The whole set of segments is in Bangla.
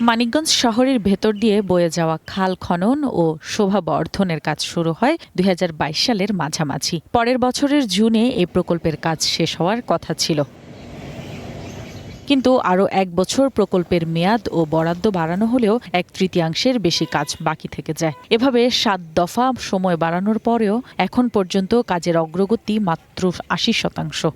মানিকগঞ্জ শহরের ভেতর দিয়ে বয়ে যাওয়া খাল খনন ও শোভা বর্ধনের কাজ শুরু হয় ২০২২ সালের মাঝামাঝি। পরের বছরের জুনে এই প্রকল্পের কাজ শেষ হওয়ার কথা ছিল, কিন্তু আরও ১ বছর প্রকল্পের মেয়াদ ও বরাদ্দ বাড়ানো হলেও ১/৩ বেশি কাজ বাকি থেকে যায়। এভাবে ৭ দফা সময় বাড়ানোর পরেও এখন পর্যন্ত কাজের অগ্রগতি মাত্র ৮০%।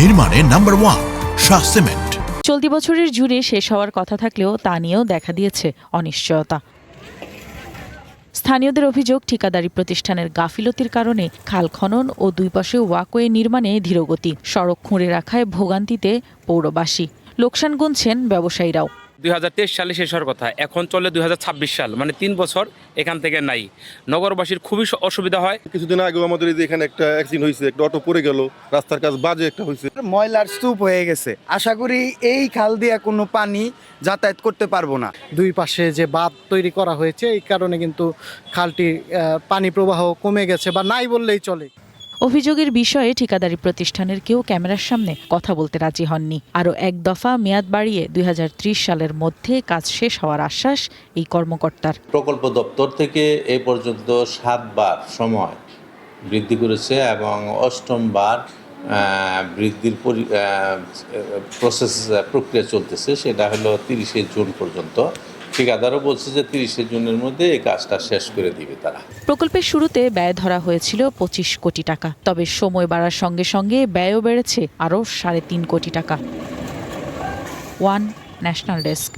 নির্মাণে নাম্বার 1 শাহ সিমেন্ট। চলতি বছরের জুনে শেষ হওয়ার কথা থাকলেও তা নিয়েও দেখা দিয়েছে অনিশ্চয়তা। স্থানীয়দের অভিযোগ, ঠিকাদারি প্রতিষ্ঠানের গাফিলতির কারণে খাল খনন ও দুই পাশে ওয়াকওয়ে নির্মাণে ধীরগতি। সড়ক খুঁড়ে রাখায় ভোগান্তিতে পৌরবাসী। লোকসান গুনছেন ব্যবসায়ীরাও। ২০২৩ সালে শেষ হওয়ার কথা, এখন চলে ২০২৬ সাল, মানে 3 বছর এখান থেকে নাই। নগরবাসীর খুবই অসুবিধা হয়। কিছুদিন আগেও আমাদের এই যে এখানে একটা অ্যাক্সিডেন্ট হয়েছে, একটা অটো পড়ে গেল, রাস্তার কাজ বাজে একটা হয়েছে। ময়লার স্তূপ হয়ে গেছে। আশা করি এই খাল দিয়ে কোনো পানি যাতায়াত করতে পারবো না। দুই পাশে যে বাঁধ তৈরি করা হয়েছে, এই কারণে কিন্তু খালটির পানি প্রবাহ কমে গেছে বা নাই বললেই চলে। অভিযোগের বিষয়ে ঠিকাদারি প্রতিষ্ঠানের কেউ ক্যামেরার সামনে কথা বলতে রাজি হননি। আরও ১ দফা মেয়াদ বাড়িয়ে ২০৩০ সালের মধ্যে কাজ শেষ হওয়ার আশ্বাস এই কর্মকর্তার। প্রকল্প দপ্তর থেকে এ পর্যন্ত 7 বার সময় বৃদ্ধি করেছে এবং 8ম বার বৃদ্ধির প্রক্রিয়া চলতেছে। সেটা হলো 30শে জুন পর্যন্ত। ঠিকাদারও বলছে যে 30শে জুনের মধ্যে এই কাজটা শেষ করে দিবে তারা। প্রকল্পের শুরুতে ব্যয় ধরা হয়েছিল ২৫ কোটি টাকা, তবে সময় বাড়ার সঙ্গে সঙ্গে ব্যয়ও বেড়েছে আরও ৩.৫ কোটি টাকা। One national desk.